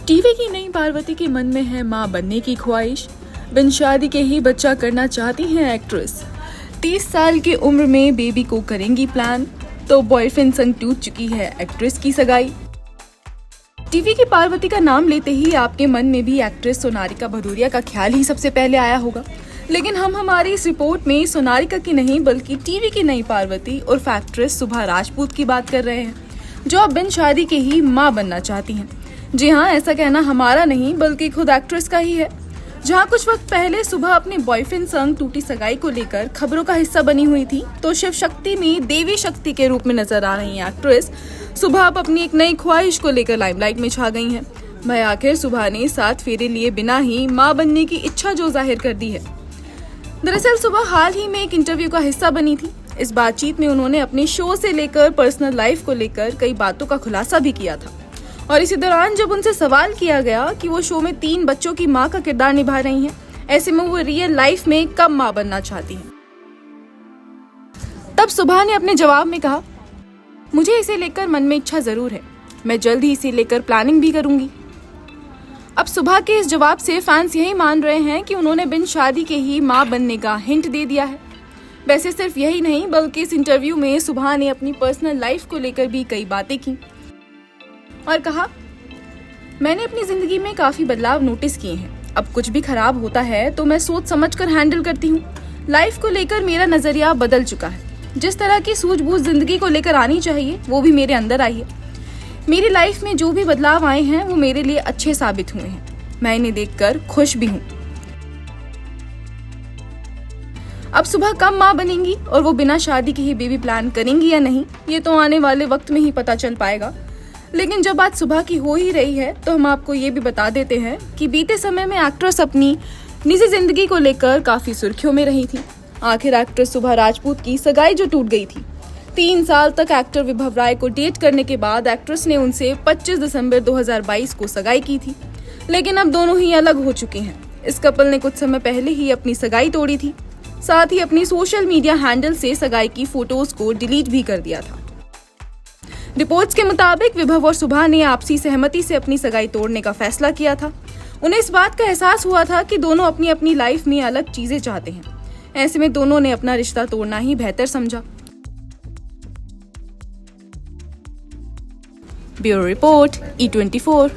TV की नई पार्वती के मन में है मां बनने की ख्वाहिश। बिन शादी के ही बच्चा करना चाहती हैं एक्ट्रेस। 30 साल की उम्र में बेबी को करेंगी प्लान, तो बॉयफ्रेंड संग टूट चुकी है एक्ट्रेस की सगाई। टीवी की पार्वती का नाम लेते ही आपके मन में भी एक्ट्रेस सोनारिका भदौरिया का ख्याल ही सबसे पहले आया होगा। लेकिन हम हमारी इस रिपोर्ट में सोनारिका की नहीं बल्कि टीवी की नई पार्वती उर्फ एक्ट्रेस शुभा राजपूत की बात कर रहे हैं, जो अब बिन शादी के ही मां बनना चाहती हैं। जी हाँ, ऐसा कहना हमारा नहीं बल्कि खुद एक्ट्रेस का ही है। जहाँ कुछ वक्त पहले सुबह अपने बॉयफ्रेंड संग टूटी सगाई को लेकर खबरों का हिस्सा बनी हुई थी, तो शिव शक्ति में देवी शक्ति के रूप में नजर आ रही एक्ट्रेस सुबह अब अपनी एक नई ख्वाहिश को लेकर लाइमलाइट में छा गई हैं। भाई आखिर सुबह ने 7 फेरे लिए बिना ही मां बनने की इच्छा जो जाहिर कर दी है। दरअसल सुबह हाल ही में एक इंटरव्यू का हिस्सा बनी थी। इस बातचीत में उन्होंने अपने शो से लेकर पर्सनल लाइफ को लेकर कई बातों का खुलासा भी किया था। और इसी दौरान जब उनसे सवाल किया गया कि वो शो में 3 बच्चों की मां का किरदार निभा रही हैं, ऐसे में वो रियल लाइफ में कब मां बनना चाहती हैं, तब सुभा ने अपने जवाब में कहा, मुझे इसे लेकर मन में इच्छा जरूर है, मैं जल्द ही इसे लेकर प्लानिंग भी करूंगी। अब सुभा के इस जवाब से फैंस यही मान रहे हैं कि उन्होंने बिन शादी के ही मां बनने का हिंट दे दिया है। वैसे सिर्फ यही नहीं बल्कि इस इंटरव्यू में सुभा ने अपनी पर्सनल लाइफ को लेकर भी कई बातें की और कहा, मैंने अपनी जिंदगी में काफी बदलाव नोटिस किए हैं। अब कुछ भी खराब होता है तो मैं सोच समझकर हैंडल करती हूँ। लाइफ को लेकर मेरा नजरिया बदल चुका है। जिस तरह की सूझबूझ जिंदगी को लेकर आनी चाहिए वो भी मेरे अंदर आई है। मेरी लाइफ में जो भी बदलाव आए हैं वो मेरे लिए अच्छे साबित हुए हैं। मैं इन्हें देखकर खुश भी हूँ। अब सुबह कब माँ बनेंगी और वो बिना शादी के ही बेबी प्लान करेंगी या नहीं, ये तो आने वाले वक्त में ही पता चल पाएगा। लेकिन जब बात सुबह की हो ही रही है तो हम आपको ये भी बता देते हैं कि बीते समय में एक्ट्रेस अपनी निजी जिंदगी को लेकर काफी सुर्खियों में रही थी। आखिर एक्ट्रेस शुभा राजपूत की सगाई जो टूट गई थी, 3 साल तक एक्टर विभव राय को डेट करने के बाद एक्ट्रेस ने उनसे 25 दिसंबर 2022 को सगाई की थी। लेकिन अब दोनों ही अलग हो चुके हैं। इस कपल ने कुछ समय पहले ही अपनी सगाई तोड़ी थी, साथ ही अपनी सोशल मीडिया हैंडल से सगाई की फोटोज को डिलीट भी कर दिया था। रिपोर्ट्स के मुताबिक विभव और सुभा ने आपसी सहमति से अपनी सगाई तोड़ने का फैसला किया था। उन्हें इस बात का एहसास हुआ था कि दोनों अपनी अपनी लाइफ में अलग चीजें चाहते हैं। ऐसे में दोनों ने अपना रिश्ता तोड़ना ही बेहतर समझा। Bureau report E24।